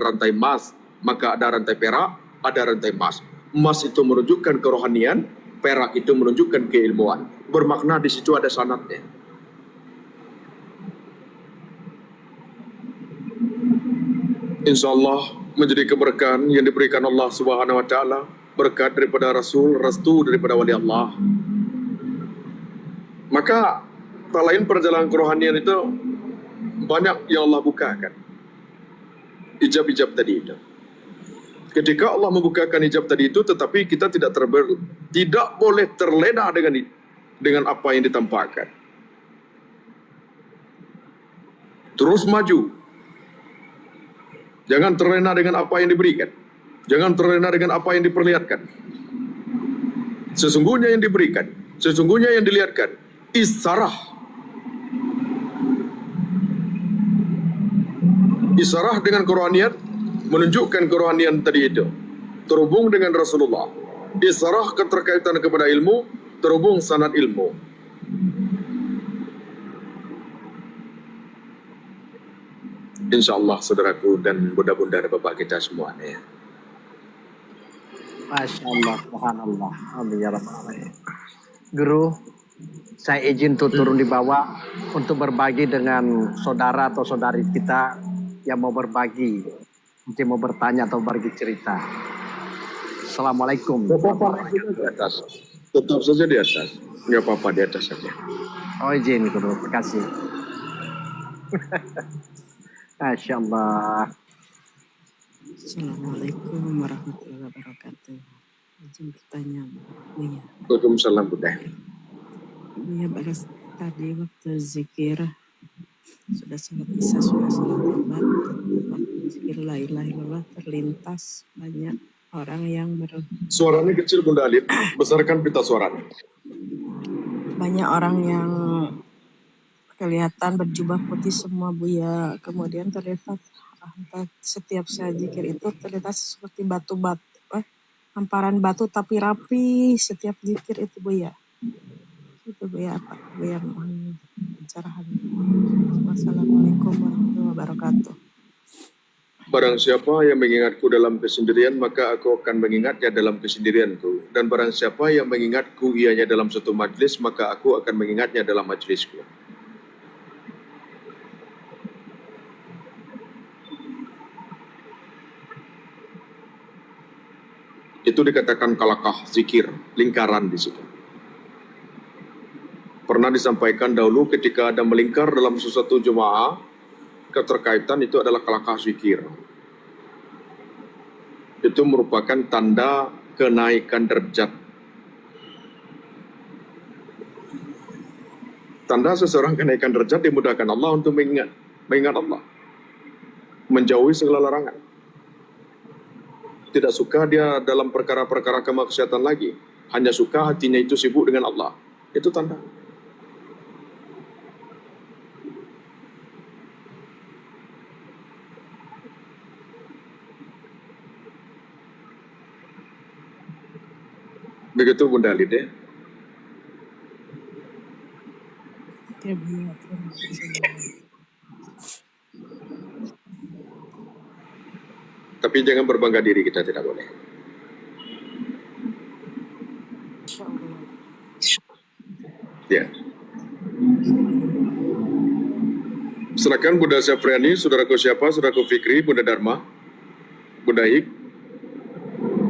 rantai emas, maka ada rantai perak, ada rantai emas. Emas itu menunjukkan kerohanian, perak itu menunjukkan keilmuan. Bermakna di situ ada sanadnya. Insya Allah menjadi keberkahan yang diberikan Allah Subhanahu Wa Taala, berkat daripada Rasul, restu daripada wali Allah. Maka tak lain perjalanan kerohanian itu banyak yang Allah bukakan. Hijab-hijab tadi itu. Ketika Allah membukakan hijab tadi itu, tetapi kita tidak boleh terlena dengan apa yang ditampakkan. Terus maju. Jangan terlena dengan apa yang diberikan. Jangan terlena dengan apa yang diperlihatkan. Sesungguhnya yang diberikan, sesungguhnya yang dilihatkan, isarah. Isarah dengan kerohanian, menunjukkan kerohanian tadi itu. Terhubung dengan Rasulullah. Isarah keterkaitan kepada ilmu, terhubung sanad ilmu. Insya Allah saudaraku dan bunda-bunda dan bapak kita semuanya. Masya Allah, subhanallah. Guru, saya izin turun di bawah untuk berbagi dengan saudara atau saudari kita yang mau berbagi, mungkin mau bertanya atau berbagi cerita. Assalamualaikum. Di atas, tetap saja di atas, nggak apa-apa di atas saja. Oh izin guru, terima kasih. Masya Allah. Assalamualaikum warahmatullahi wabarakatuh. Izin bertanya, Buya. Waalaikumsalam Bunda. Buya baras tadi waktu zikir sudah sholat isya, sudah sholat Jumat, waktu zikir la ilaha illallah terlintas banyak orang yang Suaranya kecil Bunda Alif, besarkan pita suaranya. banyak orang yang kelihatan berjubah putih semua Buya. Kemudian terlihat setiap saya zikir itu terlihat seperti batu-batu, hamparan batu tapi rapi setiap zikir itu Buya. Itu Buya apa? Buya mohon pencerahan. Wassalamualaikum warahmatullahi wabarakatuh. Barang siapa yang mengingatku dalam kesendirian, maka aku akan mengingatnya dalam kesendirianku. Dan barang siapa yang mengingatku ianya dalam suatu majlis, maka aku akan mengingatnya dalam majlisku. Itu dikatakan kalakah zikir, lingkaran di situ. Pernah disampaikan dahulu ketika ada melingkar dalam sesuatu jemaah, keterkaitan itu adalah kalakah zikir. Itu merupakan tanda kenaikan derajat. Tanda seseorang kenaikan derajat dimudahkan Allah untuk mengingat Allah. Menjauhi segala larangan. Tidak suka dia dalam perkara-perkara kemaksiatan lagi. Hanya suka hatinya itu sibuk dengan Allah. Itu tanda. Begitu Bunda Lid ya. Oke Buya, terima kasih. Tapi jangan berbangga diri, kita tidak boleh. Insya Allah. Ya. Silakan Bunda Syafriani, saudaraku siapa, saudaraku Fikri, Bunda Dharma, Bunda Ik,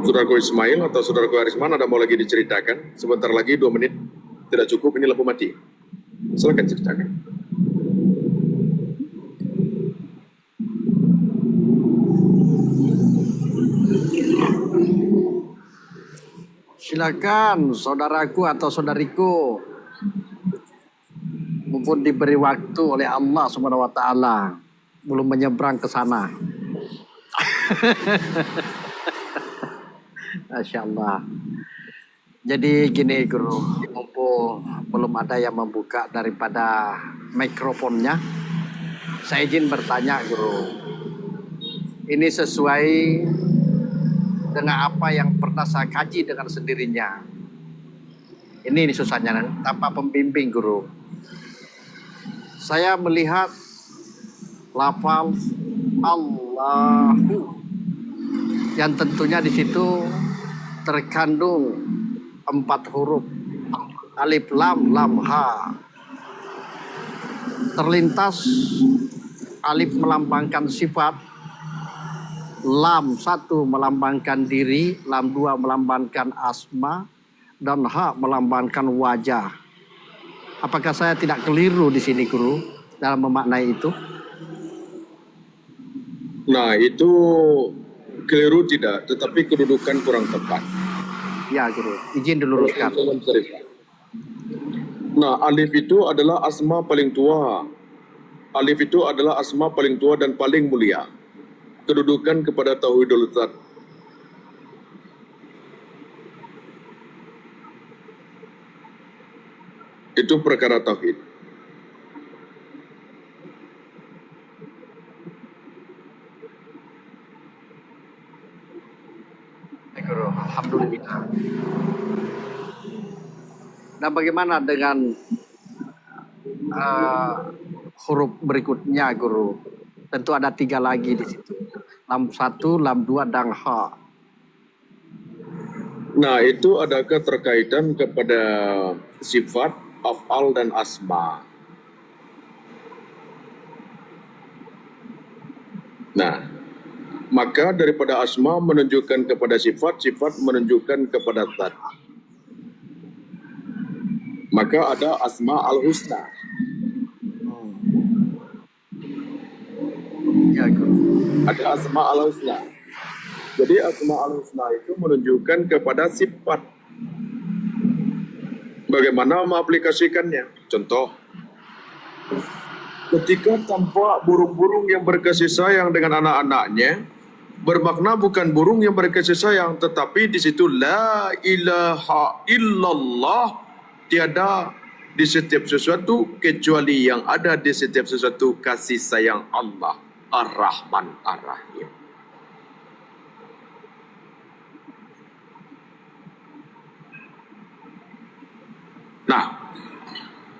saudaraku Ismail atau saudaraku Arisman, ada mau lagi diceritakan? Sebentar lagi 2 menit, tidak cukup, ini lampu mati. Silakan ceritakan. Silakan saudaraku atau saudariku, mumpun diberi waktu oleh Allah Subhanahu wa taala, belum menyeberang ke sana. Masya Allah. Jadi gini guru, mumpung belum ada yang membuka daripada mikrofonnya, saya izin bertanya guru. Ini sesuai dengan apa yang pernah saya kaji dengan sendirinya. Ini susahnya, tanpa pembimbing guru. Saya melihat lafal Allah Allahu, yang tentunya di situ terkandung 4 huruf, alif lam lam ha. Terlintas alif melambangkan sifat, lam 1 melambangkan diri, lam 2 melambangkan asma, dan ha melambangkan wajah. Apakah saya tidak keliru di sini, Guru, dalam memaknai itu? Nah, itu keliru tidak, tetapi kedudukan kurang tepat. Ya, Guru. Izin diluruskan. Nah, alif itu adalah asma paling tua. Alif itu adalah asma paling tua dan paling mulia. Kedudukan kepada tauhidul zat. Itu perkara tauhid. Guru, alhamdulillah. Nah, bagaimana dengan huruf berikutnya, Guru? Tentu ada 3 lagi di situ. Lam 1, lam 2, dan ha. Nah, itu ada keterkaitan kepada sifat, af'al, dan asma. Nah, maka daripada asma menunjukkan kepada sifat, sifat menunjukkan kepada zat. Maka ada asma al-husna. Ya, Guru. Ada asma al-husna. Jadi asma al-husna itu menunjukkan kepada sifat. Bagaimana mengaplikasikannya? Contoh, ketika tampak burung-burung yang berkasih sayang dengan anak-anaknya, bermakna bukan burung yang berkasih sayang, tetapi di situ la ilaha illallah, tiada di setiap sesuatu kecuali yang ada di setiap sesuatu kasih sayang Allah Ar-Rahman Ar-Rahim. Nah,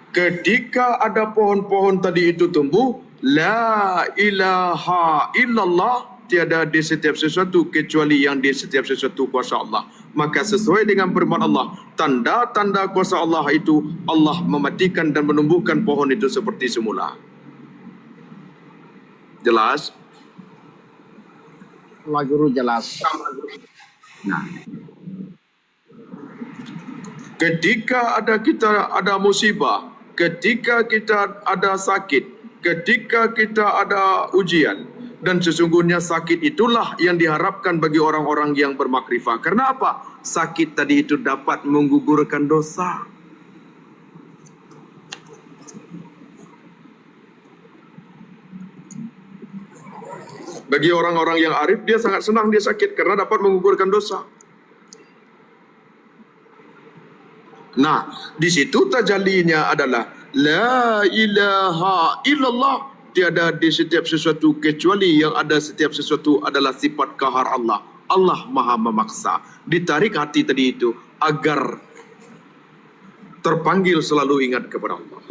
ketika ada pohon-pohon tadi itu tumbuh, la ilaha illallah, tiada di setiap sesuatu kecuali yang di setiap sesuatu kuasa Allah. Maka sesuai dengan firman Allah, tanda-tanda kuasa Allah itu Allah mematikan dan menumbuhkan pohon itu seperti semula. Jelas? Allah, Guru, jelas. Nah, ketika kita ada musibah, ketika kita ada sakit, ketika kita ada ujian, dan sesungguhnya sakit itulah yang diharapkan bagi orang-orang yang bermakrifah. Karena apa? Sakit tadi itu dapat menggugurkan dosa. Bagi orang-orang yang arif, dia sangat senang dia sakit karena dapat menggugurkan dosa. Nah, di situ tajallinya adalah la ilaha illallah, tiada di setiap sesuatu kecuali yang ada setiap sesuatu adalah sifat kahar Allah. Allah Maha memaksa. Ditarik hati tadi itu agar terpanggil selalu ingat kepada Allah.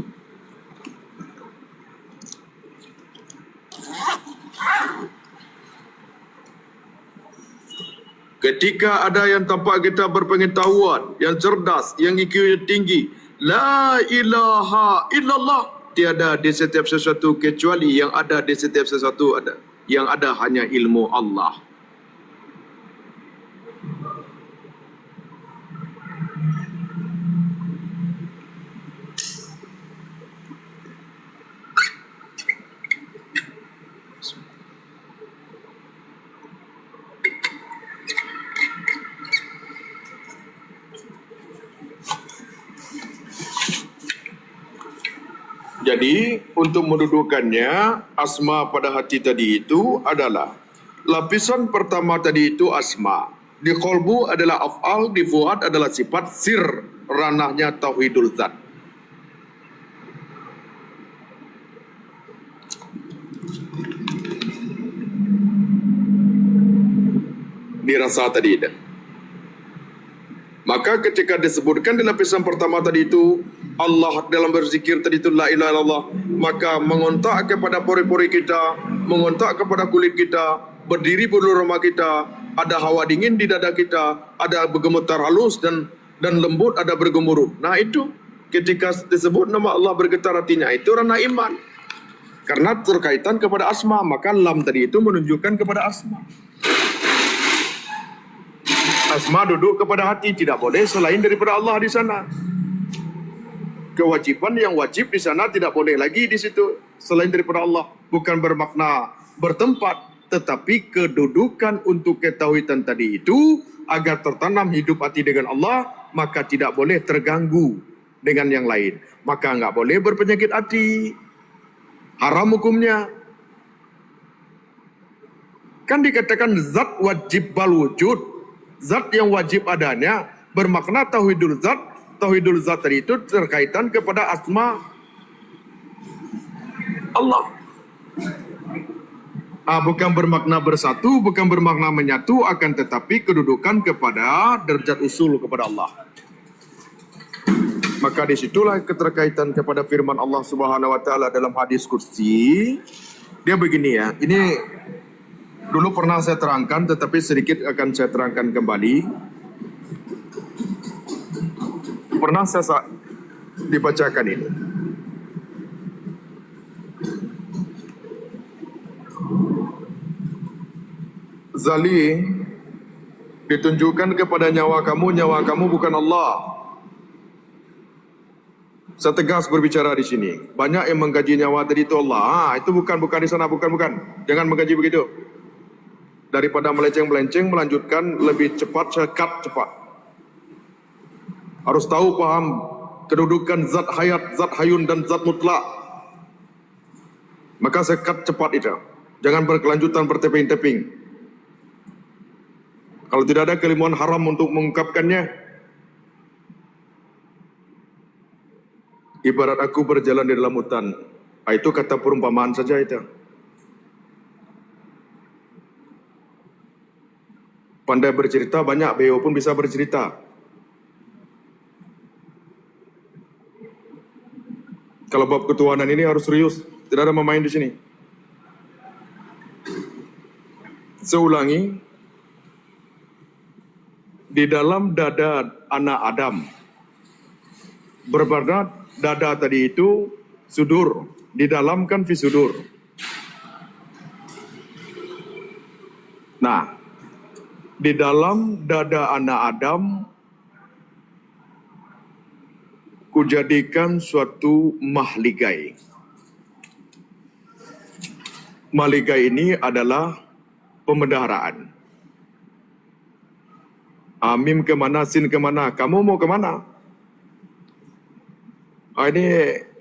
Ketika ada yang tampak kita berpengetahuan, yang cerdas, yang IQ-nya tinggi, la ilaha illallah, tiada di setiap sesuatu kecuali yang ada di setiap sesuatu ada. Yang ada hanya ilmu Allah. Jadi, untuk mendudukannya, asma pada hati tadi itu adalah lapisan pertama tadi itu asma. Di qalbu adalah af'al, di fuad adalah sifat, sir, ranahnya tauhidul zat. Dirasa tadi itu. Maka ketika disebutkan di lapisan pertama tadi itu, Allah dalam berzikir tadi itu la ilaha illallah, maka mengontak kepada pori-pori kita mengontak kepada kulit kita, berdiri pada rumah kita, ada hawa dingin di dada kita, ada bergemetar halus dan lembut, ada bergemuruh. Nah itu ketika disebut nama Allah bergetar hatinya, itu ranah iman. Karena terkaitan kepada asma, maka lam tadi itu menunjukkan kepada asma. Asma duduk kepada hati, tidak boleh selain daripada Allah di sana. Kewajiban yang wajib di sana tidak boleh lagi di situ selain daripada Allah. Bukan bermakna bertempat, tetapi kedudukan untuk ketauhidan tadi itu agar tertanam hidup hati dengan Allah, maka tidak boleh terganggu dengan yang lain. Maka enggak boleh berpenyakit hati. Haram hukumnya. Kan dikatakan zat wajib bal wujud. Zat yang wajib adanya bermakna tauhidul zat. Tauhidul zat tadi itu terkaitan kepada asma Allah. Bukan bermakna bersatu, bukan bermakna menyatu, akan tetapi kedudukan kepada derajat usul kepada Allah. Maka disitulah keterkaitan kepada firman Allah Subhanahu Wa Taala dalam hadis kursi. Dia begini ya, ini dulu pernah saya terangkan, tetapi sedikit akan saya terangkan kembali. Pernah saya dibacakan ini. Zali ditunjukkan kepada nyawa kamu bukan Allah. Saya tegas berbicara di sini. Banyak yang menggaji nyawa tadi itu Allah. Itu bukan di sana, bukan. Jangan menggaji begitu. Daripada melenceng-melenceng, melanjutkan lebih cepat, saya cut cepat. Harus tahu, paham kedudukan zat hayat, zat hayun dan zat mutlak. Maka saya cut cepat itu. Jangan berkelanjutan berteping-teping. Kalau tidak ada keilmuan haram untuk mengungkapkannya, ibarat aku berjalan di dalam hutan. Itu kata perumpamaan saja itu. Pandai bercerita, banyak beo pun bisa bercerita. Kalau bab ketuhanan ini harus serius, tidak ada main di sini. Saya ulangi, di dalam dada anak Adam, berbarna dada tadi itu sudur, di dalam kan fi sudur. Nah, di dalam dada anak Adam kujadikan suatu mahligai. Mahligai ini adalah pemendaraan. Mim kemana, sin kemana, kamu mau kemana? Ini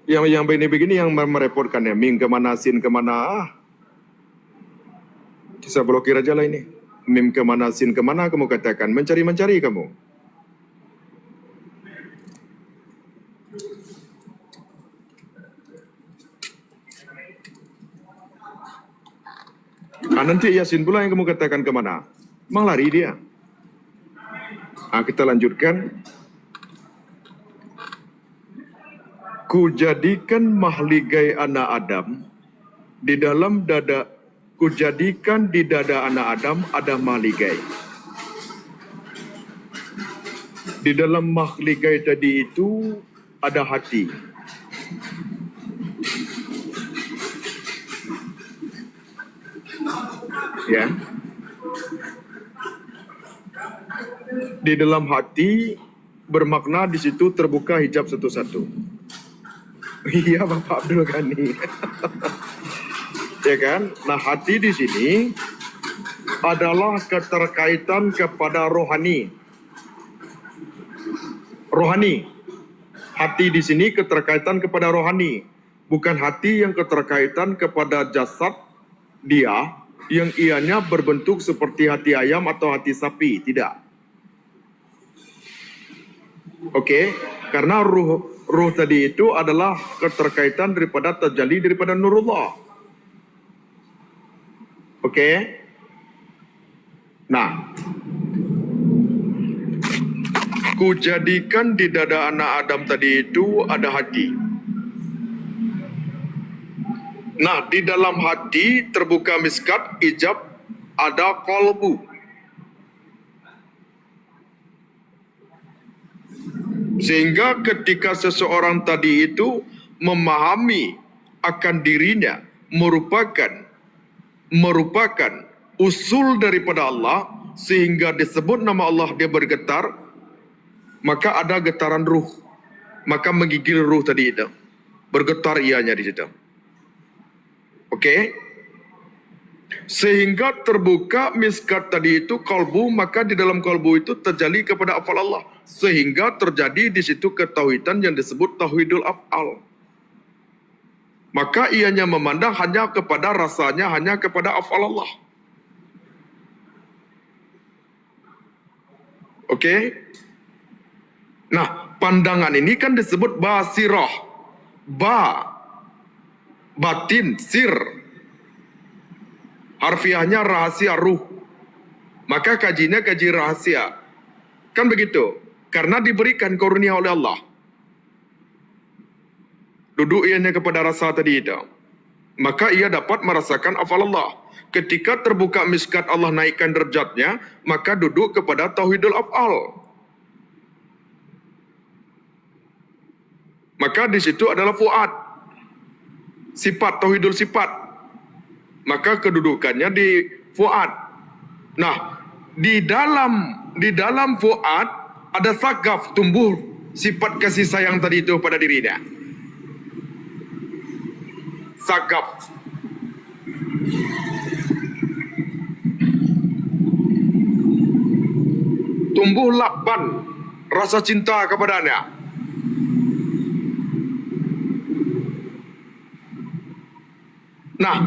yang begini yang merepotkan ya. Mim kemana, sin kemana. Saya blokir aja lah ini. Mim kemana, sin kemana, kamu katakan. Mencari-mencari kamu. Nanti Yasin pula yang kamu katakan kemana. Memang lari dia. Kita lanjutkan. Kujadikan mahligai anak Adam di dalam dada, kujadikan di dada anak Adam ada mahligai. Di dalam mahligai tadi itu ada hati. Ya. Di dalam hati bermakna di situ terbuka hijab satu-satu. Iya, Bapak Abdul Ghani. Ya kan? Nah, hati di sini adalah keterkaitan kepada rohani. Rohani. Hati di sini keterkaitan kepada rohani. Bukan hati yang keterkaitan kepada jasad dia yang ianya berbentuk seperti hati ayam atau hati sapi. Tidak. Oke, karena ruh tadi itu adalah keterkaitan daripada tajalli daripada nurullah. Oke. Nah, kujadikan di dada anak Adam tadi itu ada hati. Nah, di dalam hati terbuka miskat, ijab, ada qalbu. Sehingga ketika seseorang tadi itu memahami akan dirinya merupakan usul daripada Allah, sehingga disebut nama Allah dia bergetar, maka ada getaran ruh, maka menggigil ruh tadi itu, bergetar ianya di situ. Okey? Sehingga terbuka miskat tadi itu kalbu, maka di dalam kalbu itu terjadi kepada afal Allah, sehingga terjadi di situ ketauhidan yang disebut tauhidul af'al. Maka ianya memandang hanya kepada rasanya, hanya kepada afal Allah. Okey? Nah, pandangan ini kan disebut basirah. Batin, sir. Harfiahnya rahasia ruh. Maka kajinya kaji rahasia. Kan begitu? Karena diberikan karunia oleh Allah. Duduk ianya kepada rasa tadi itu. Maka ia dapat merasakan afal Allah. Ketika terbuka miskat Allah naikkan derajatnya, maka duduk kepada tauhidul af'al. Maka di situ adalah fuad. Sifat, tauhidul sifat. Maka kedudukannya di fuad. Nah, di dalam fuad ada sagaf, tumbuh sifat kasih sayang tadi itu pada dirinya. Sagaf. Tumbuh lakban, rasa cinta kepadanya. Nah,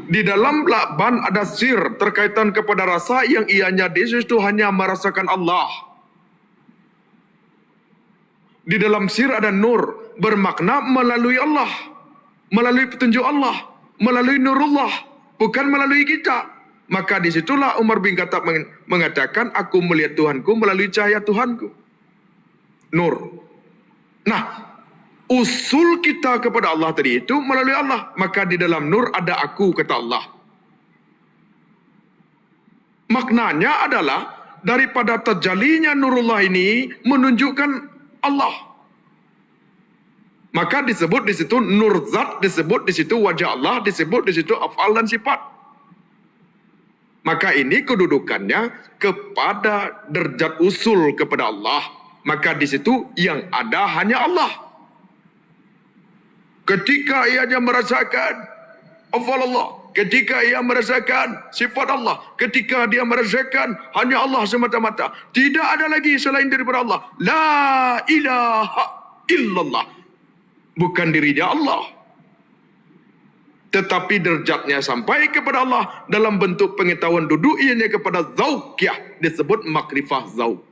di dalam lakban ada sir terkaitan kepada rasa yang ianya di situ hanya merasakan Allah. Di dalam sir ada nur, bermakna melalui Allah, melalui petunjuk Allah, melalui nurullah, bukan melalui kita. Maka disitulah Umar bin Khattab mengatakan, aku melihat Tuhanku melalui cahaya Tuhanku. Nur. Nah, usul kita kepada Allah tadi itu melalui Allah. Maka di dalam nur ada aku, kata Allah. Maknanya adalah daripada terjalinya nurullah ini menunjukkan Allah. Maka disebut di situ nur zat, disebut di situ wajah Allah, disebut di situ af'al dan sifat. Maka ini kedudukannya kepada derajat usul kepada Allah. Maka di situ yang ada hanya Allah. Ketika ianya merasakan afal Allah, ketika ia merasakan sifat Allah, ketika dia merasakan hanya Allah semata-mata, tidak ada lagi selain daripada Allah. La ilaha illallah. Bukan dirinya Allah, tetapi derajatnya sampai kepada Allah dalam bentuk pengetahuan duduk ianya kepada zauqiyah, disebut makrifah zauq.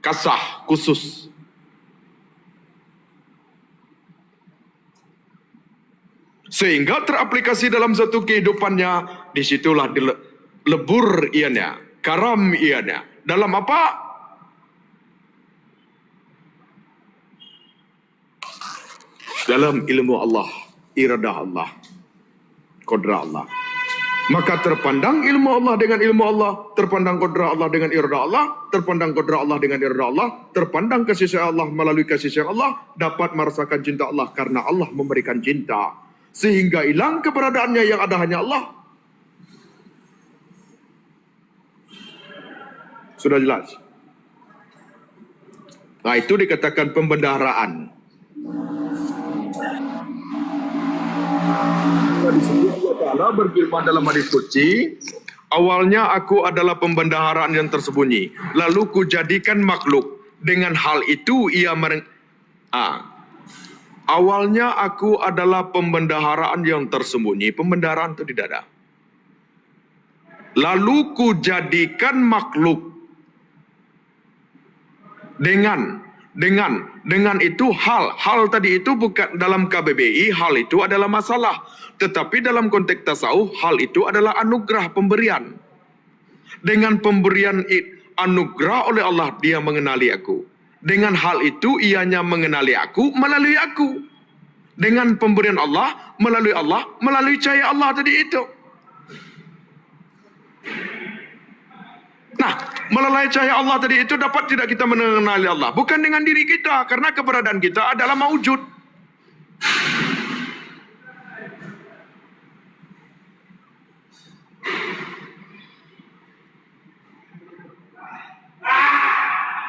Kasah, khusus. Sehingga teraplikasi dalam satu kehidupannya, disitulah lebur ianya, karam ianya. Dalam apa? Dalam ilmu Allah, iradah Allah, kodra Allah. Maka terpandang ilmu Allah dengan ilmu Allah, terpandang kodra Allah dengan iradah Allah, terpandang kodra Allah dengan iradah Allah, terpandang kasih sayang Allah melalui kasih sayang Allah, dapat merasakan cinta Allah karena Allah memberikan cinta. Sehingga hilang keberadaannya yang ada hanya Allah. Sudah jelas? Nah, itu dikatakan pembendaharaan. Allah Ta'ala berfirman dalam hadis qudsi, awalnya aku adalah pembendaharaan yang tersembunyi, lalu kujadikan makhluk. Dengan hal itu ia awalnya aku adalah pembendaharaan yang tersembunyi. Pembendaharaan itu tidak ada. Lalu kujadikan makhluk. Dengan itu hal tadi itu bukan dalam KBBI, hal itu adalah masalah. Tetapi dalam konteks tasawuf, hal itu adalah anugerah, pemberian. Dengan pemberian anugerah oleh Allah, dia mengenali aku. Dengan hal itu, ianya mengenali aku melalui aku. dengan pemberian Allah, melalui cahaya Allah tadi itu. Nah, melalui cahaya Allah tadi itu dapat tidak kita mengenali Allah? Bukan dengan diri kita, karena keberadaan kita adalah maujud.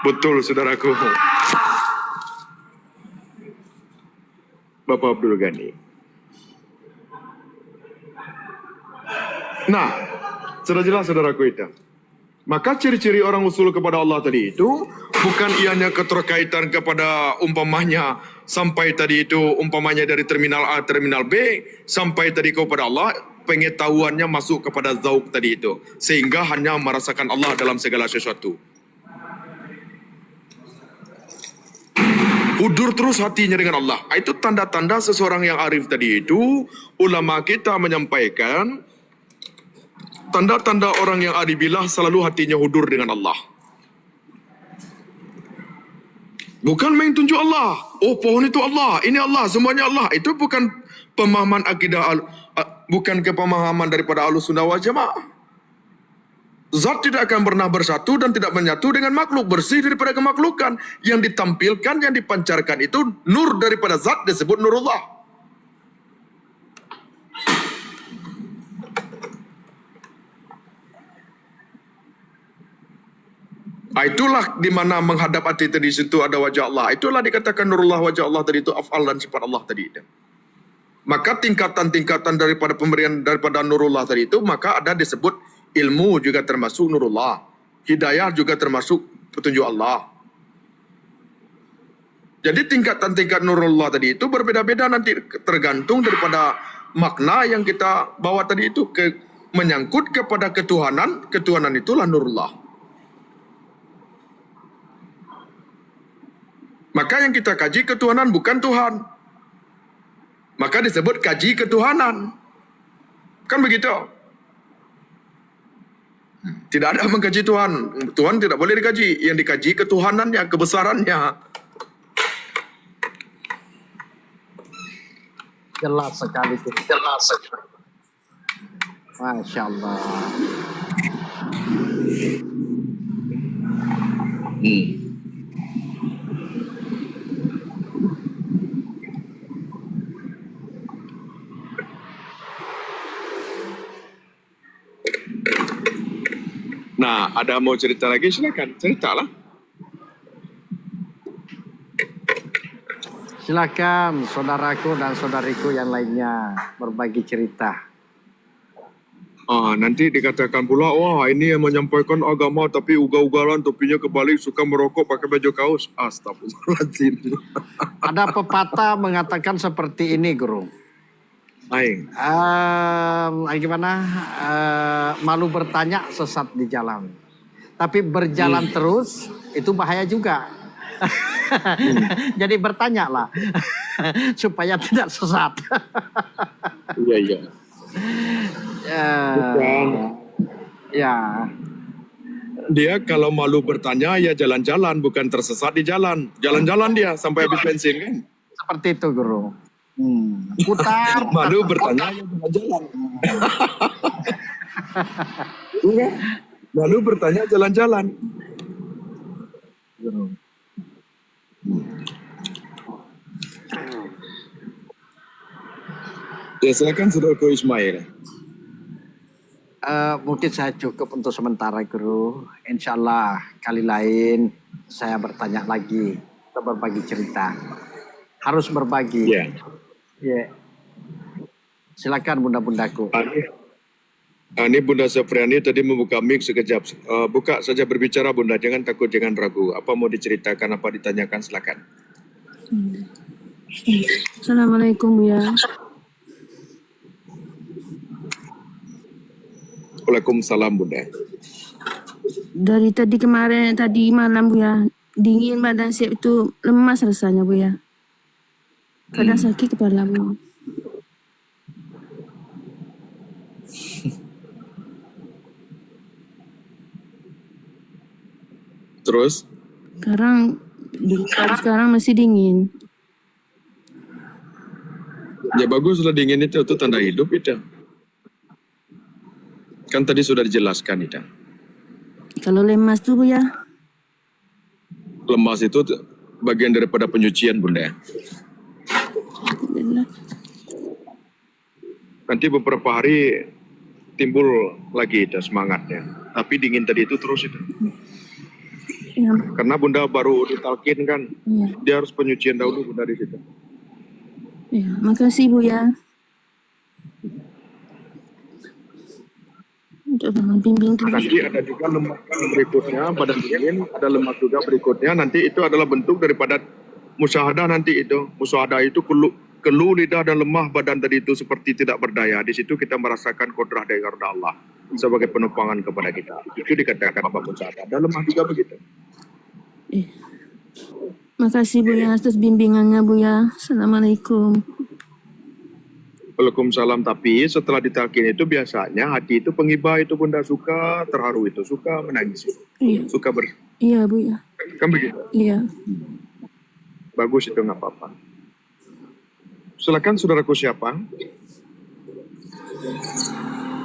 Betul, saudaraku. Bapak Abdul Ghani. Nah, sudah jelas saudaraku itu. Maka ciri-ciri orang usul kepada Allah tadi itu bukan ianya keterkaitan kepada umpamanya sampai tadi itu umpamanya dari terminal A terminal B sampai tadi kepada Allah, pengetahuannya masuk kepada zauq tadi itu sehingga hanya merasakan Allah dalam segala sesuatu. Hudur terus hatinya dengan Allah. Itu tanda-tanda seseorang yang arif tadi itu. Ulama kita menyampaikan tanda-tanda orang yang aribilah selalu hatinya hudur dengan Allah. Bukan main tunjuk Allah. Oh, pohon itu Allah, ini Allah, semuanya Allah. Itu bukan pemahaman akidah, bukan kepemahaman daripada Ahlussunnah wal Jamaah. Zat tidak akan pernah bersatu dan tidak menyatu dengan makhluk, bersih daripada kemaklukan. Yang ditampilkan, yang dipancarkan itu nur daripada zat disebut nurullah. Itulah di mana menghadap hati tadi situ ada wajah Allah. Itulah dikatakan nurullah wajah Allah tadi itu af'al dan sifat Allah tadi itu. Maka tingkatan-tingkatan daripada pemberian daripada nurullah tadi itu maka ada disebut ilmu juga termasuk nurullah. Hidayah juga termasuk petunjuk Allah. Jadi tingkatan-tingkat nurullah tadi itu berbeda-beda nanti tergantung daripada makna yang kita bawa tadi itu menyangkut kepada ketuhanan. Ketuhanan itulah nurullah. Maka yang kita kaji ketuhanan bukan Tuhan. Maka disebut kaji ketuhanan. Kan begitu? Tidak ada mengkaji Tuhan. Tuhan tidak boleh dikaji. Yang dikaji ketuhanannya, kebesarannya. Jelas sekali. Jelas sekali. Masya Allah. Nah, ada mau cerita lagi? Silakan, ceritalah. Silakan saudaraku dan saudariku yang lainnya berbagi cerita. Nanti dikatakan pula, wah ini yang menyampaikan agama tapi ugal-ugalan, topinya kebalik, suka merokok, pakai baju kaos. Astagfirullahaladzim. Ada pepatah mengatakan seperti ini, Guru. Aing. Gimana? Malu bertanya, sesat di jalan. Tapi berjalan terus, itu bahaya juga. Jadi bertanya lah. Supaya tidak sesat. Iya. Ya. Dia kalau malu bertanya ya jalan-jalan, bukan tersesat di jalan. Jalan-jalan dia sampai habis bensin kan. Seperti itu, Guru. Putar. Malu bertanya ya jalan-jalan. Malu bertanya jalan-jalan. Ya silakan saudaraku Ismail. Mungkin saya cukup untuk sementara, Guru. Insya Allah kali lain saya bertanya lagi atau berbagi cerita. Harus berbagi. Ya. Yeah. Silakan bunda-bundaku. Ini Bunda Safriani tadi membuka mic sekejap. Buka saja berbicara Bunda, jangan takut, jangan ragu. Apa mau diceritakan, apa ditanyakan, silakan. Assalamualaikum Buya. Waalaikumsalam Bunda. Dari tadi malam Buya, dingin badan siap itu lemas rasanya Buya. Kadang sakit kepala Bu. Terus? Sekarang masih dingin. Ya baguslah dingin itu tanda hidup itu. Kan tadi sudah dijelaskan itu. Kalau lemas tuh Buya? Lemas itu bagian daripada penyucian Bunda. Alhamdulillah. Nanti beberapa hari timbul lagi itu semangatnya. Tapi dingin tadi itu terus itu. Ya, Karena Bunda baru ditalkin kan. iya. Dia harus penyucian dahulu Bunda di situ. Ya, makasih Buya. Udah bimbing terus. Nanti ada juga lemak berikutnya, badan dingin, ada lemak juga berikutnya. Nanti itu adalah bentuk daripada musyahadah nanti itu. Musyahadah itu keluh lidah dan lemah badan tadi itu seperti tidak berdaya. Di situ kita merasakan kodrah dari Allah sebagai penumpangan kepada kita. Itu dikatakan apa musyahadah. Dan lemah juga begitu. Makasih Buya atas bimbingannya Buya. Assalamualaikum. Waalaikumsalam. Tapi setelah ditalkin itu biasanya hati itu penghibah itu Bunda suka terharu itu, suka menangis itu, Iya, suka iya Buya. kan begitu. Iya. Bagus itu nggak apa-apa. Silakan saudaraku siapa?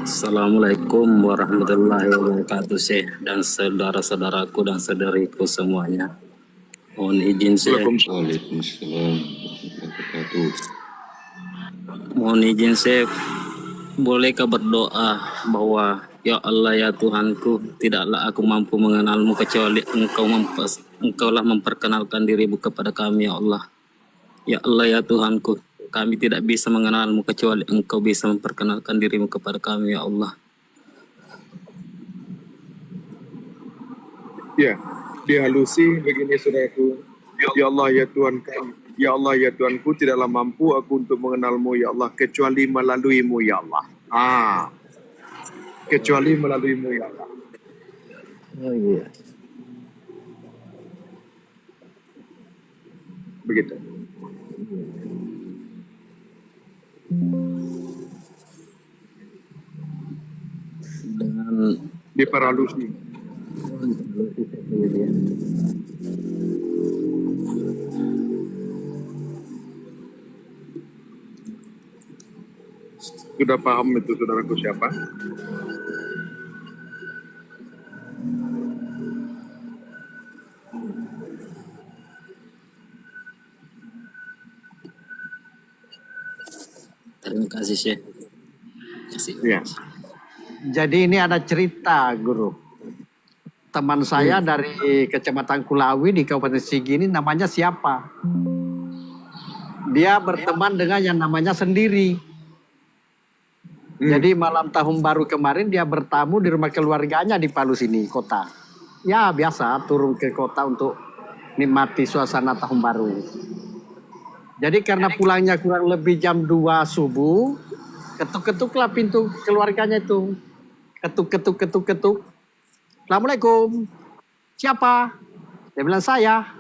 Assalamualaikum warahmatullahi wabarakatuh Syekh dan saudara-saudaraku dan saudariku semuanya. Mohon izin Syekh. Waalaikumsalam. Mohon izin Syekh. Bolehkah berdoa bahwa ya Allah ya Tuhanku, tidaklah aku mampu mengenalmu kecuali Engkaulah memperkenalkan dirimu kepada kami ya Allah. Ya Allah ya Tuhanku, kami tidak bisa mengenalmu kecuali Engkau bisa memperkenalkan dirimu kepada kami ya Allah. Ya, dihalusi begini saudaraku. Ya Allah ya Tuhan kami. Ya Allah ya Tuhanku, tidaklah mampu aku untuk mengenalmu ya Allah kecuali melaluimu ya Allah. Kecuali melaluimu ya Allah. Oh iya. Begitu. Dengan Diperhalusi. Sudah paham itu saudaraku siapa? Terima kasih Syekh. Ya. Jadi ini ada cerita Guru. Teman saya dari Kecamatan Kulawi di Kabupaten Sigi ini namanya siapa? Dia berteman dengan yang namanya Sendiri. Jadi malam tahun baru kemarin dia bertamu di rumah keluarganya di Palu sini, kota. Ya biasa turun ke kota untuk nikmati suasana tahun baru. Jadi karena pulangnya kurang lebih jam 2 subuh, ketuk-ketuklah pintu keluarganya itu. Ketuk. Assalamualaikum. Siapa? Dia bilang saya.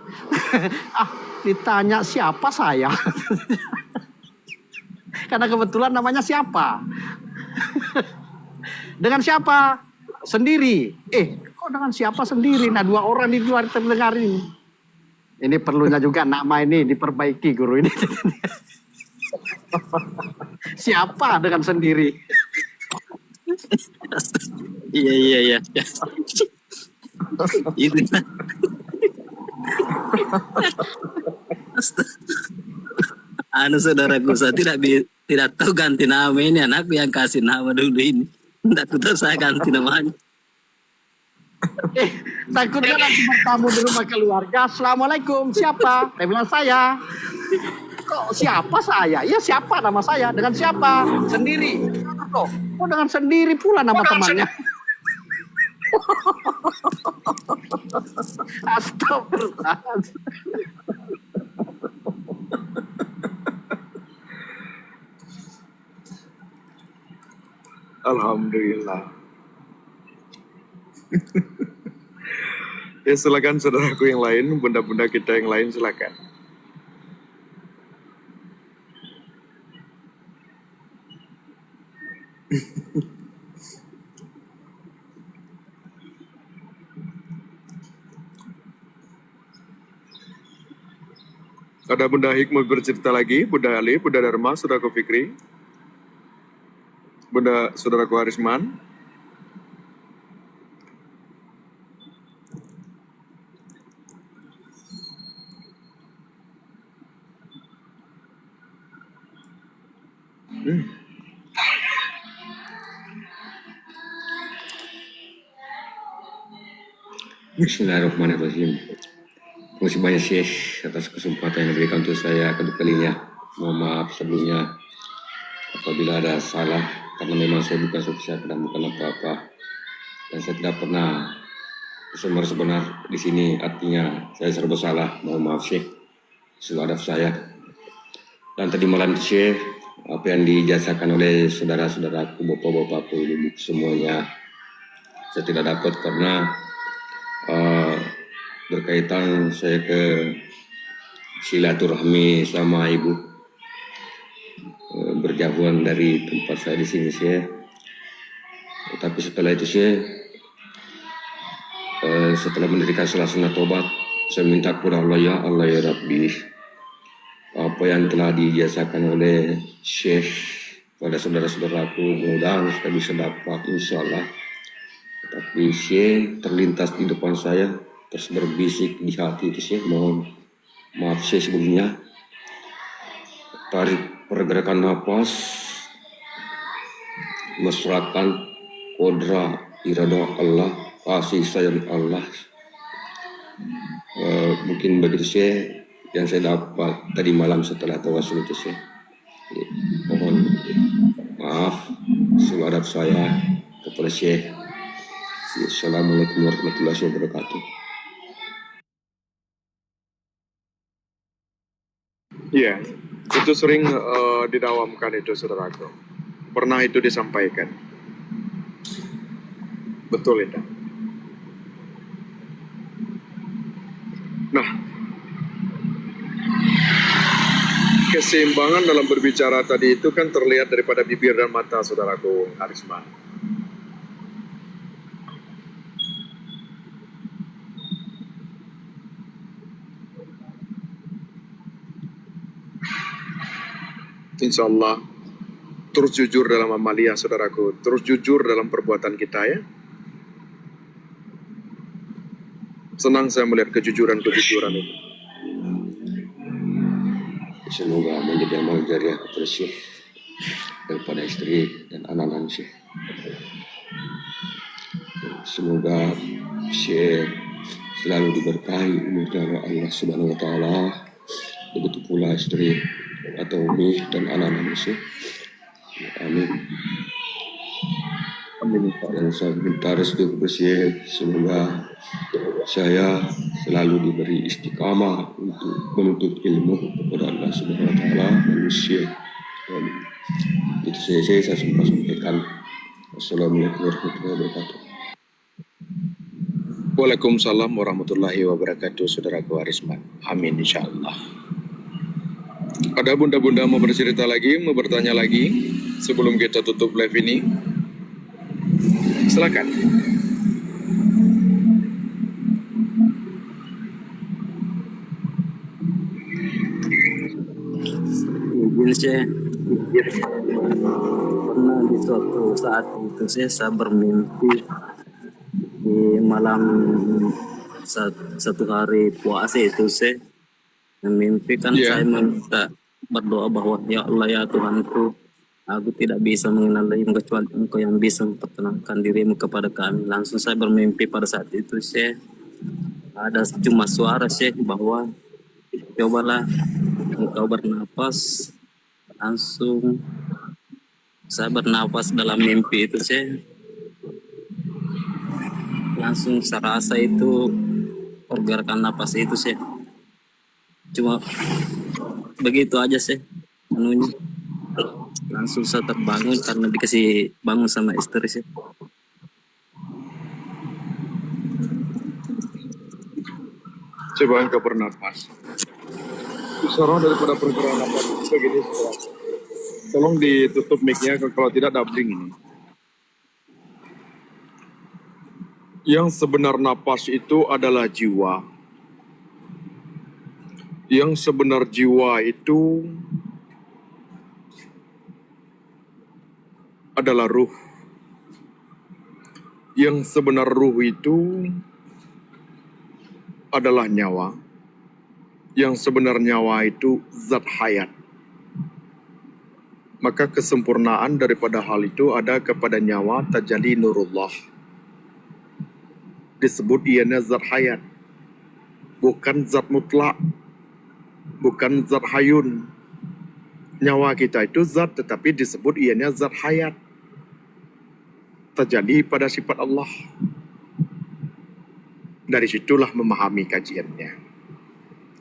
Ditanya siapa saya? Karena kebetulan namanya siapa? Dengan siapa? Sendiri. Kok dengan siapa sendiri? Nah 2 orang di luar terdengar ini. Ini perlunya juga nama ini diperbaiki Guru ini. Siapa dengan Sendiri? Iya. Itu. Saudaraku, saya tidak tahu ganti nama ini, anakku yang kasih nama dulu ini. Tidak tahu saya ganti namanya. Takutnya nanti bertamu di rumah keluarga. Assalamualaikum, siapa? Saya bilang saya. Kok siapa saya? Ya siapa nama saya? Dengan siapa? Sendiri. Kok dengan Sendiri pula nama temannya? Astagfirullah. Alhamdulillah. Ya silakan saudaraku yang lain, bunda-bunda kita yang lain silakan. Ada Bunda Hikmah bercerita lagi, Bunda Ali, Bunda Dharma, Saudaraku Fikri, Bunda Saudaraku Arisman. Bismillahirrahmanirrahim. Terima kasih banyak Syekh atas kesempatan yang diberikan untuk saya kedua kalinya. Mohon maaf sebelumnya apabila ada salah, karena memang saya bukan sukses dan bukan apa-apa. Dan saya tidak pernah sebenar di sini, artinya saya serba salah. Mohon maaf Syekh, seluruh adab saya. Dan tadi malam Syekh, apa yang dijasakan oleh saudara-saudaraku, bapak-bapakku, ibu semuanya, saya tidak dapat karena berkaitan saya ke silaturahmi sama ibu, berjauhan dari tempat saya di sini saya. Tapi setelah itu saya setelah mendirikan salat sunat tobat, saya minta kepada Allah, ya Allah ya Rabbi, apa yang telah dijasakan oleh Syekh pada saudara-saudaraku, mudah-mudahan saya bisa dapat insya-Allah. Tapi Syekh terlintas di depan saya, terus berbisik di hati itu Syekh, mohon maaf Syekh sebelumnya. Tarik pergerakan nafas, mesrakan kodra irada Allah, kasih sayang Allah. Mungkin begitu Syekh yang saya dapat tadi malam setelah tawasul itu Syekh. Mohon maaf seluruh adab saya kepada Syekh. Assalamualaikum warahmatullahi wabarakatuh. Iya, itu sering didawamkan itu saudaraku. Pernah itu disampaikan. Betul itu. Nah, keseimbangan dalam berbicara tadi itu kan terlihat daripada bibir dan mata saudaraku Arisman. Insya Allah terus jujur dalam amalia saudaraku, terus jujur dalam perbuatan kita ya. Senang saya melihat kejujuran-kejujuran itu. Semoga menjadi amal jariah kepada Syekh daripada istri dan anak-anak Syekh. Semoga Syekh selalu diberkahi umur dari Allah Subhanahu wa taala. Begitu pula istri atau Umi dan anak-anak Syekh. Amin. Amin. Dan saya minta restu kepada Syekh, semoga saya selalu diberi istiqamah untuk menuntut ilmu kepada Allah Subhanahu wa taala dan Syekh. Itu saya sempat sampaikan. Assalamualaikum warahmatullahi wabarakatuh. Waalaikumsalam warahmatullahi wabarakatuh saudaraku Arisman. Amin insyaallah. Ada bunda-bunda mau bercerita lagi, mau bertanya lagi sebelum kita tutup live ini? Silakan. Izin Syekh, pernah di suatu saat itu saya bermimpi di malam satu hari puasa itu saya memimpikan saya meminta berdoa bahwa ya Allah ya Tuhanku, aku tidak bisa mengenalimu kecuali Engkau yang bisa memperkenalkan dirimu kepada kami. Langsung saya bermimpi pada saat itu Syekh, ada cuma suara Syekh bahwa cobalah engkau bernapas. Langsung saya bernapas dalam mimpi itu Syekh, langsung saya rasa itu pergerakan napas itu Syekh. Cuma begitu aja Syekh, menunya langsung saya terbangun karena dikasih bangun sama istri Syekh. Coba engkau bernapas. Suara daripada pergerakan napas itu begini saudara. Tolong ditutup mic-nya kalau tidak dubbing ini. Yang sebenar napas itu adalah jiwa. Yang sebenar jiwa itu adalah ruh. Yang sebenar ruh itu adalah nyawa. Yang sebenar nyawa itu zat hayat. Maka kesempurnaan daripada hal itu ada kepada nyawa tajalli nurullah. Disebut ianya zat hayat. Bukan zat mutlak. Bukan zat hayun. Nyawa kita itu zat tetapi disebut ianya zat hayat. Terjadi pada sifat Allah. Dari situlah memahami kajiannya.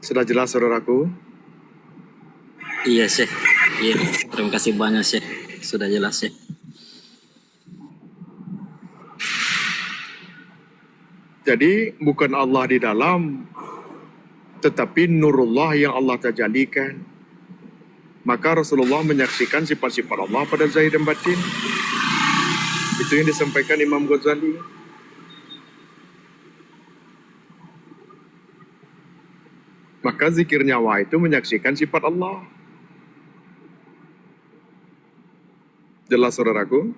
Sudah jelas saudaraku? Iya Syekh. Iya, terima kasih banyak Syekh. Sudah jelas Syekh. Jadi bukan Allah di dalam, tetapi nurullah yang Allah tajalikan. Maka Rasulullah menyaksikan sifat-sifat Allah pada zahir dan batin. Itu yang disampaikan Imam Ghazali. Maka zikir nyawa itu menyaksikan sifat Allah. Jelas saudaraku?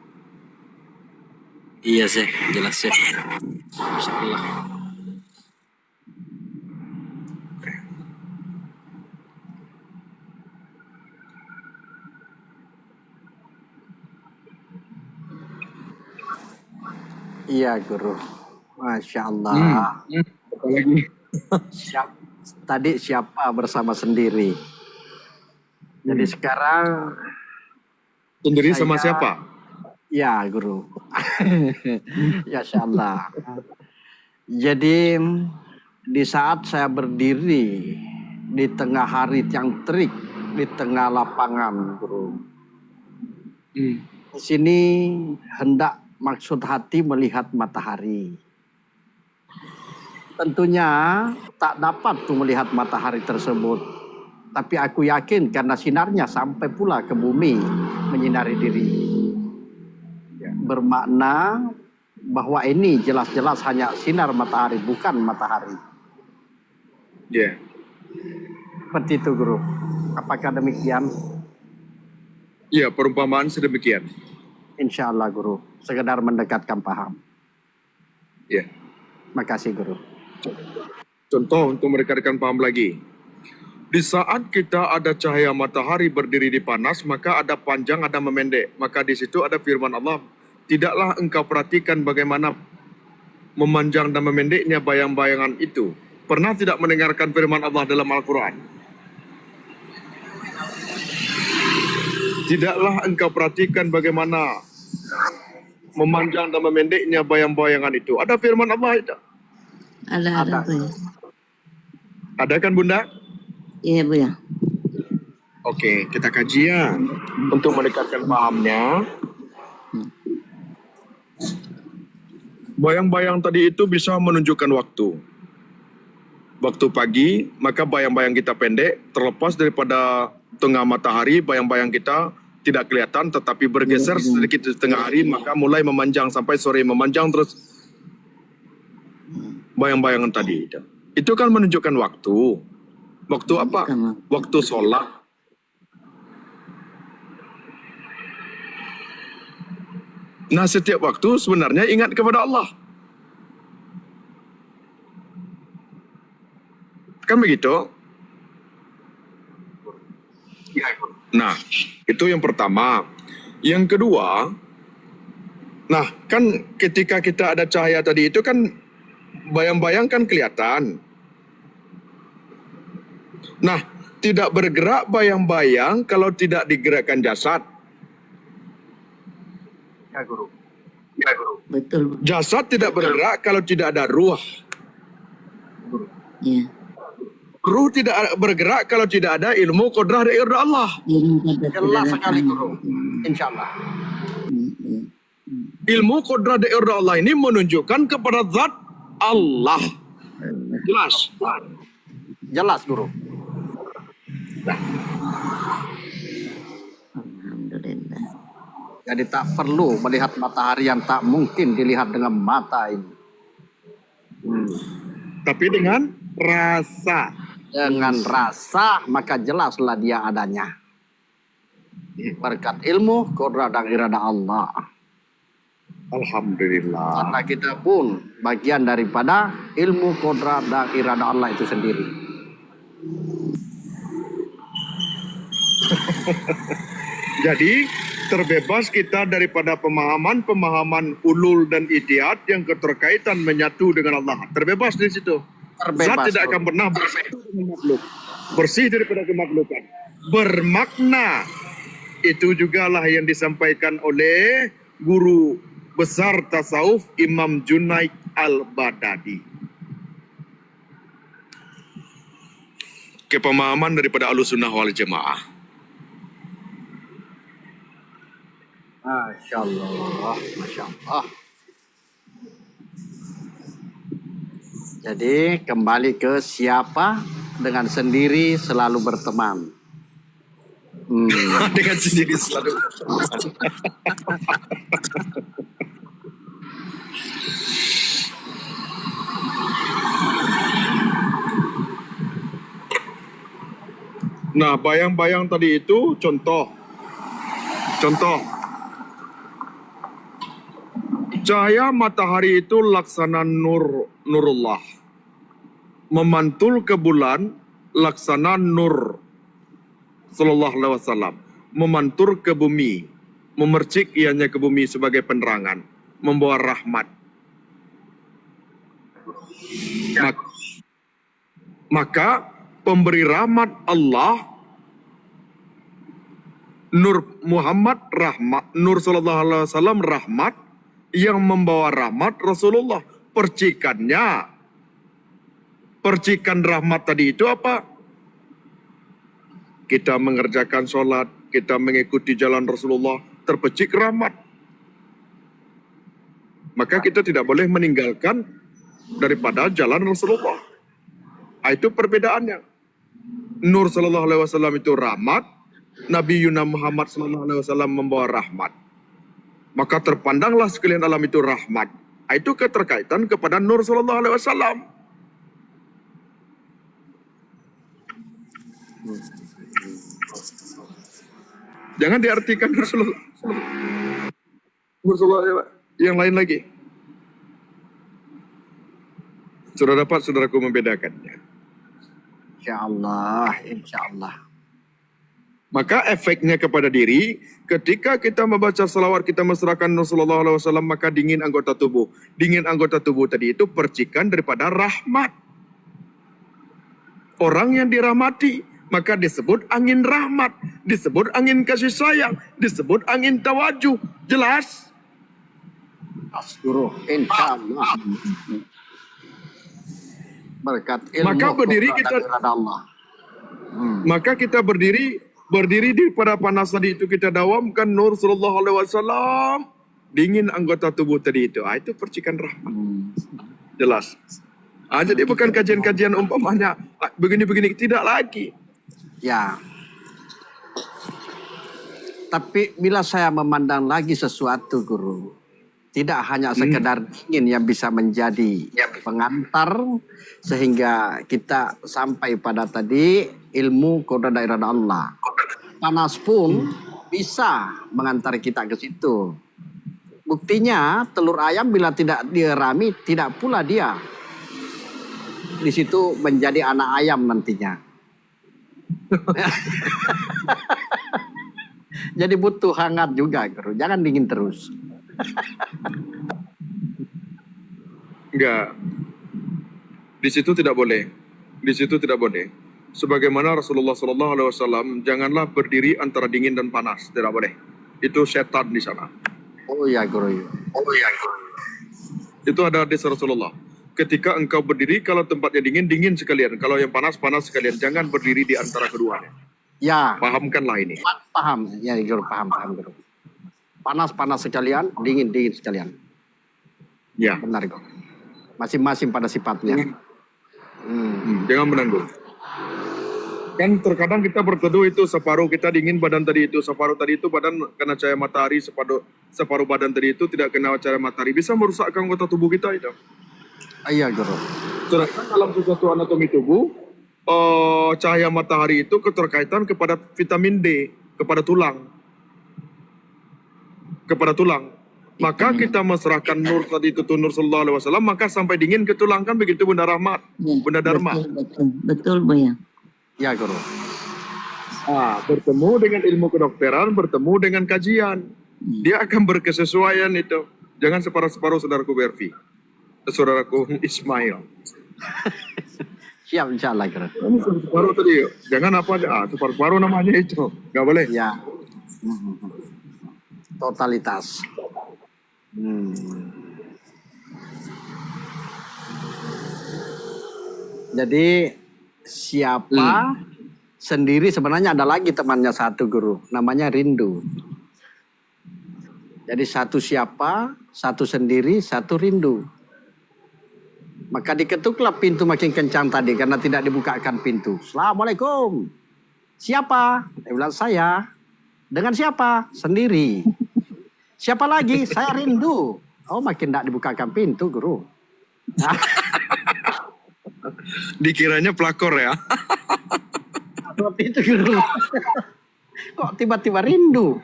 Iya Syekh, jelas Syekh. Masya Allah. Iya guru, Masya Allah. Apalagi? Tadi siapa bersama sendiri. Jadi sekarang Sendiri sama saya- siapa? ya guru. Masya Allah. Jadi di saat saya berdiri di tengah hari yang terik, di tengah lapangan guru. Di sini hendak maksud hati melihat matahari. Tentunya tak dapat tuh melihat matahari tersebut. Tapi aku yakin karena sinarnya sampai pula ke bumi menyinari diri. Bermakna bahwa ini jelas-jelas hanya sinar matahari, bukan matahari. Ya. Seperti itu guru. Apakah demikian? Ya, perumpamaan sedemikian. Insya Allah guru. Sekedar mendekatkan paham. Ya. Makasih guru. Contoh untuk merekatkan paham lagi. Di saat kita ada cahaya matahari berdiri di panas, maka ada panjang, ada memendek. Maka di situ ada firman Allah, tidaklah engkau perhatikan bagaimana memanjang dan memendeknya bayang-bayangan itu. Pernah tidak mendengarkan firman Allah dalam Al-Quran? Tidaklah engkau perhatikan bagaimana memanjang dan memendeknya bayang-bayangan itu. Ada firman Allah itu. Ada Bu ya. Ada kan Bunda? Iya Bu ya. Oke, kita kaji ya. Untuk mendekatkan pahamnya. Bayang-bayang tadi itu bisa menunjukkan waktu. Waktu pagi, maka bayang-bayang kita pendek, terlepas daripada tengah matahari, bayang-bayang kita tidak kelihatan, tetapi bergeser sedikit di tengah hari, maka mulai memanjang sampai sore, memanjang terus. Bayang-bayangan tadi. Itu kan menunjukkan waktu. Waktu apa? Waktu sholat. Nah, setiap waktu sebenarnya ingat kepada Allah. Kan begitu? Nah, itu yang pertama. Yang kedua, nah kan ketika kita ada cahaya tadi itu kan bayang-bayang kan kelihatan. Nah, tidak bergerak bayang-bayang kalau tidak digerakkan jasad. Ya guru. Betul Bu. Jasad tidak bergerak kalau tidak ada ruh. Iya. Ruh tidak bergerak kalau tidak ada ilmu qudrah dan irada Allah. Jelas sekali guru. Insya Allah. Ilmu qudrah dan irada Allah ini menunjukkan kepada zat Allah. Jelas. Jelas guru. Alhamdulillah. Jadi tak perlu melihat matahari yang tak mungkin dilihat dengan mata ini. Tapi dengan rasa. Dengan rasa maka jelaslah dia adanya. Berkat ilmu, qudrat dan irada Allah. Alhamdulillah. Karena kita pun bagian daripada ilmu, qudrat dan irada Allah itu sendiri. Jadi terbebas kita daripada pemahaman-pemahaman ulul dan idiat yang keterkaitan menyatu dengan Allah. Terbebas dari situ. Terbebas, Zat tidak bro. akan pernah bersatu dengan makhluk. Bersih daripada kemakhlukan. Bermakna. Itu jugalah yang disampaikan oleh guru besar tasawuf Imam Junaid Al-Baghdadi. Kepemahaman daripada Ahlussunnah wal Jamaah. Masya Allah, Masya Allah. Jadi kembali ke siapa dengan sendiri selalu berteman. Dengan sendiri selalu. Nah, bayang-bayang tadi itu contoh. Cahaya matahari itu laksana nurullah. Memantul ke bulan laksana nur sallallahu alaihi wasallam. Memantul ke bumi, memercik ianya ke bumi sebagai penerangan, membawa rahmat. Maka pemberi rahmat Allah, Nur Muhammad rahmat, Nur sallallahu alaihi wasallam rahmat, yang membawa rahmat Rasulullah. Percikan rahmat tadi itu apa? Kita mengerjakan sholat, kita mengikuti jalan Rasulullah, terpercik rahmat. Maka kita tidak boleh meninggalkan daripada jalan Rasulullah. Itu perbedaannya. Nur sallallahu alaihi wasallam itu rahmat, Nabi Yuna Muhammad sallallahu alaihi wasallam membawa rahmat. Maka terpandanglah sekalian alam itu rahmat. Itu keterkaitan kepada Nur sallallahu alaihi wasallam. Jangan diartikan Rasulullah yang lain lagi. Sudah dapat saudaraku membedakannya. Insya Allah, insya Allah. Maka efeknya kepada diri, ketika kita membaca salawat, kita mesrakan Rasulullah SAW, maka dingin anggota tubuh. Dingin anggota tubuh tadi itu percikan daripada rahmat. Orang yang dirahmati, maka disebut angin rahmat, disebut angin kasih sayang, disebut angin tawajuh. Jelas? Asguru, insya Allah. Berkat ilmu, Maka berdiri qudrat kita, dan irada Allah. maka kita berdiri di pada panas tadi itu, kita dawamkan Nur sallallahu alaihi wasallam, dingin anggota tubuh tadi itu. Itu percikan rahmat. Jelas. Jadi bukan kajian-kajian umpamanya begini-begini, tidak lagi. Ya. Tapi bila saya memandang lagi sesuatu, Guru, tidak hanya sekedar dingin yang bisa menjadi pengantar sehingga kita sampai pada tadi ilmu qudrat dan irada Allah. Panas pun bisa mengantar kita ke situ. Buktinya telur ayam bila tidak dirami tidak pula dia di situ menjadi anak ayam nantinya. Jadi butuh hangat juga, Guru. Jangan dingin terus. Enggak. Di situ tidak boleh. Di situ tidak boleh. Sebagaimana Rasulullah SAW, janganlah berdiri antara dingin dan panas. Tidak boleh. Itu setan di sana. Oh ya, Guru. Itu ada hadis Rasulullah. Ketika engkau berdiri, kalau tempatnya dingin, dingin sekalian. Kalau yang panas, panas sekalian. Jangan berdiri di antara keduanya. Ya, Pahamkanlah ini. paham. Ya, Guru, paham, Guru. Panas-panas sekalian, dingin-dingin sekalian. Ya. Benar, Guru. Masing-masing pada sifatnya. Jangan menanggung. Kan terkadang kita berteduh itu separuh kita dingin badan tadi itu, separuh tadi itu badan kena cahaya matahari, separuh badan tadi itu tidak kena cahaya matahari, bisa merusakkan anggota tubuh kita itu. Iya, Guru. Sedangkan dalam sesuatu anatomi tubuh cahaya matahari itu keterkaitan kepada vitamin D, kepada tulang. Maka kita mesrakan nur tadi itu Nur sallallahu alaihi wasallam, maka sampai dingin ke tulang, kan begitu Bunda Rahmat, Ya, Bunda Dharma. betul Buya. Ya guru. Bertemu dengan ilmu kedokteran, bertemu dengan kajian. Dia akan berkesesuaian itu. Jangan separuh-separuh saudaraku Berfi. Saudaraku Ismail. Siap insya Allah guru. Ini separuh tadi. Jangan apa aja. Separuh-separuh namanya itu. Nggak boleh. Ya. Totalitas. Jadi siapa sendiri sebenarnya ada lagi temannya satu guru, namanya rindu. Jadi satu siapa, satu sendiri, satu rindu. Maka diketuklah pintu makin kencang tadi karena tidak dibukakan pintu. Assalamualaikum. Siapa? Dia bilang saya. Dengan siapa? Sendiri. Siapa lagi? Saya rindu. Oh makin tidak dibukakan pintu guru. Dikiranya pelakor ya. Waktu itu guru. Kok tiba-tiba rindu?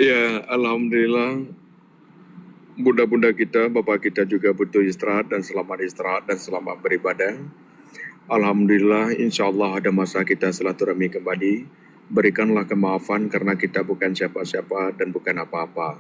Ya, alhamdulillah. Bunda-bunda kita, bapak kita juga butuh istirahat dan selamat beribadah. Alhamdulillah, insya Allah ada masa kita silaturahmi kembali. Berikanlah kemaafan karena kita bukan siapa-siapa dan bukan apa-apa.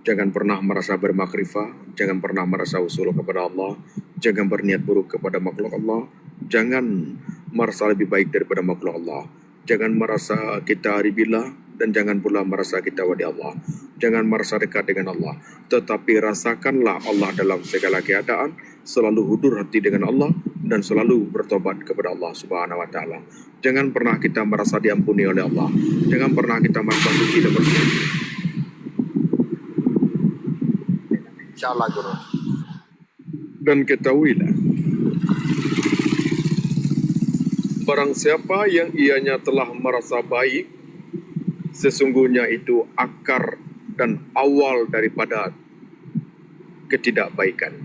Jangan pernah merasa bermakrifah, jangan pernah merasa usul kepada Allah, jangan berniat buruk kepada makhluk Allah, jangan merasa lebih baik daripada makhluk Allah, jangan merasa kita aribillah, dan jangan pula merasa kita wali Allah. Jangan merasa dekat dengan Allah, tetapi rasakanlah Allah dalam segala keadaan, selalu hudur hati dengan Allah, dan selalu bertobat kepada Allah Subhanahu wa Ta'ala. Jangan pernah kita merasa diampuni oleh Allah, jangan pernah kita merasa suci dan bersih. Insya Allah guru. Dan ketahuilah, barang siapa yang ianya telah merasa baik, sesungguhnya itu akar dan awal daripada ketidakbaikan.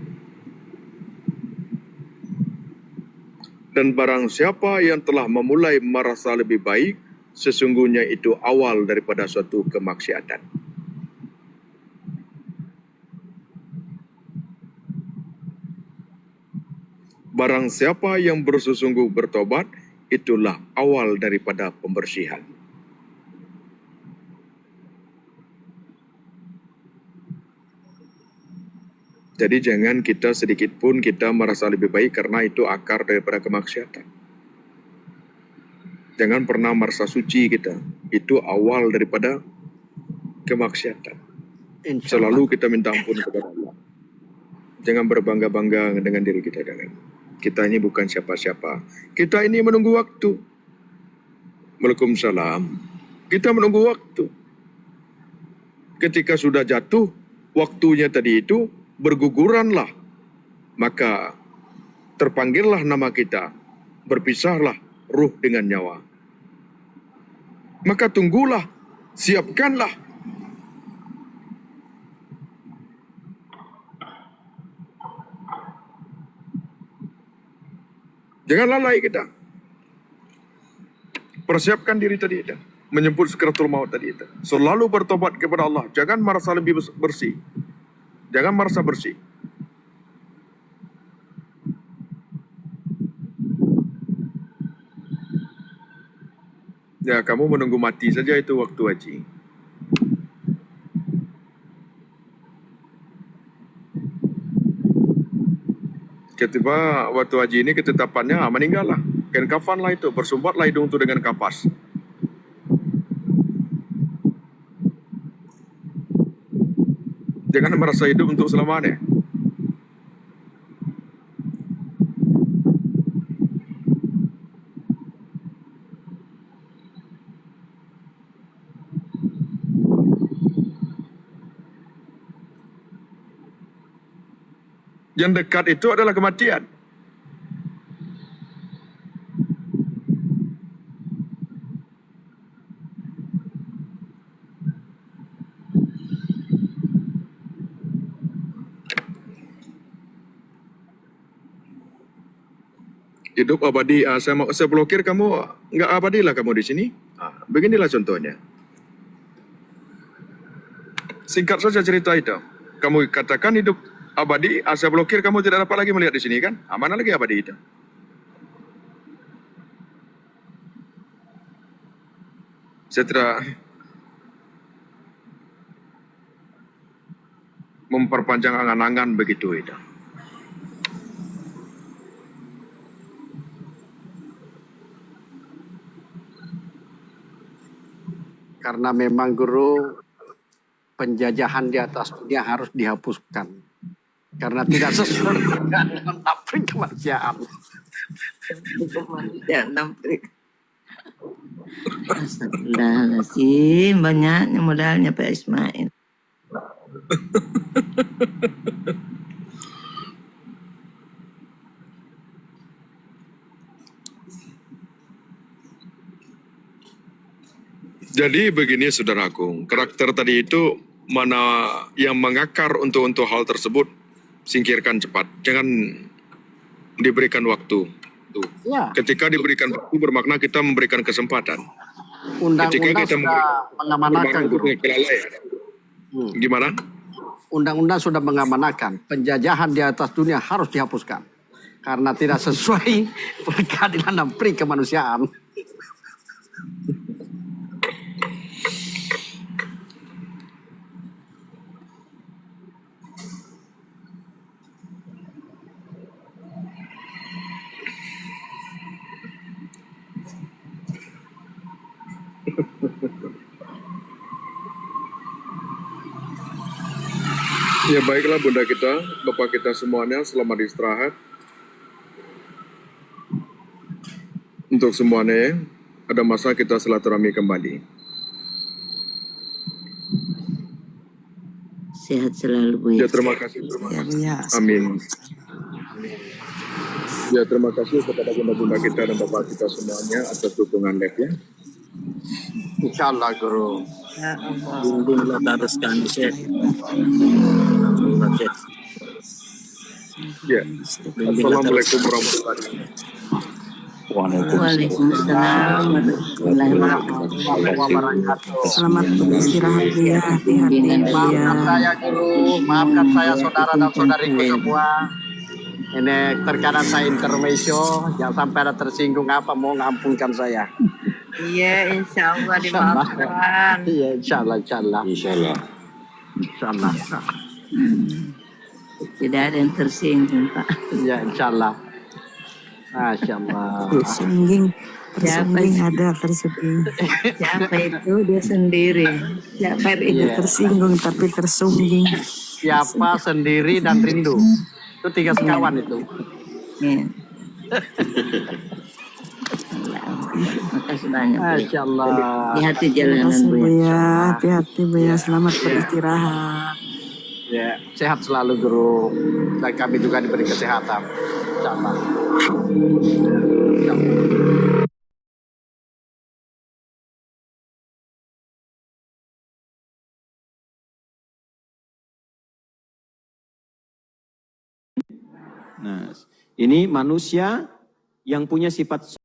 Dan barang siapa yang telah memulai merasa lebih baik, sesungguhnya itu awal daripada suatu kemaksiatan. Barang siapa yang bersungguh bertobat, itulah awal daripada pembersihan. Jadi jangan kita sedikit pun kita merasa lebih baik karena itu akar daripada kemaksiatan. Jangan pernah merasa suci kita. Itu awal daripada kemaksiatan. Selalu kita minta ampun kepada Allah. Jangan berbangga-bangga dengan diri kita. Jangan. Kita ini bukan siapa-siapa. Kita ini menunggu waktu. Waalaikumsalam. Kita menunggu waktu. Ketika sudah jatuh, waktunya tadi itu, berguguranlah. Maka terpanggillah nama kita. Berpisahlah ruh dengan nyawa. Maka tunggulah, siapkanlah. Jangan lalai kita. Persiapkan diri tadi itu. Menyebut sekaratul maut tadi itu. Selalu bertobat kepada Allah. Jangan merasa lebih bersih. Jangan merasa bersih. Ya, kamu menunggu mati saja itu waktu haji. Ketika waktu haji ini ketetapannya meninggal lah. Kain kafan lah itu. Bersumbatlah hidung itu dengan kapas. Jangan merasa hidup untuk selamanya. Yang dekat itu adalah kematian. Hidup abadi, saya blokir kamu, nggak abadi lah kamu di sini. Beginilah contohnya. Singkat saja cerita itu. Kamu katakan hidup abadi, saya blokir kamu tidak dapat lagi melihat di sini kan? Mana lagi abadi itu? Saya tidak memperpanjang angan-angan begitu itu. Karena memang guru, penjajahan di atas dunia harus dihapuskan. Karena tidak sesuai dengan nafri kemanusiaan. Astagfirullahaladzim, banyaknya modalnya Pak Ismail. Jadi begini saudaraku, karakter tadi itu mana yang mengakar untuk hal tersebut, singkirkan cepat. Jangan diberikan waktu. Ya, Ketika diberikan waktu bermakna kita memberikan kesempatan. Ketika undang-undang kita sudah mengamanatkan guru. kelalaian. Gimana? Undang-undang sudah mengamanatkan penjajahan di atas dunia harus dihapuskan karena tidak sesuai keadilan dan pri kemanusiaan. Ya baiklah bunda kita, bapak kita semuanya, selamat istirahat. Untuk semuanya, ada masa kita silaturahmi kembali. Sehat selalu Bu Ya ya. terima kasih. Ya, Amin. Ya terima kasih kepada bunda-bunda kita dan bapak kita semuanya atas dukungan live ya. Insya Allah guru. Ya Allah. Bimbinglah teruskan Syekh. Ya. Assalamualaikum warahmatullahi wabarakatuh. Waalaikumsalam warahmatullahi wabarakatuh. selamat beristirahat Bu ya, hati-hati Bu ya. Maafkan saya guru, maafkan saya saudara dan saudariku semua. Ini terkadang saya intermezzo, jangan sampai ada tersinggung apa, mau ngampunkan saya. Iya, insya Allah dimaafkan. Iya, insya Allah, insya Allah. Insyaallah. Insya Allah. Tidak ada yang tersinggung Pak. Iya, insya Allah. Masya Allah. Tersungging, Siapa tersungging sih? ada tersungging. Siapa itu dia sendiri? Siapa itu? Iya. Tersinggung tapi tersungging. Siapa, sendiri, dan rindu. Itu 3 sekawan itu. Iya. Makasih banyak Bu. Masya Allah. Di hati Terima jalanan kasih Bu Bu ya. ya, hati-hati Bu ya, selamat beristirahat. Ya, sehat selalu guru. Dan kami juga diberi kesehatan. Insya Allah. Insya Allah. Nah, ini manusia yang punya sifat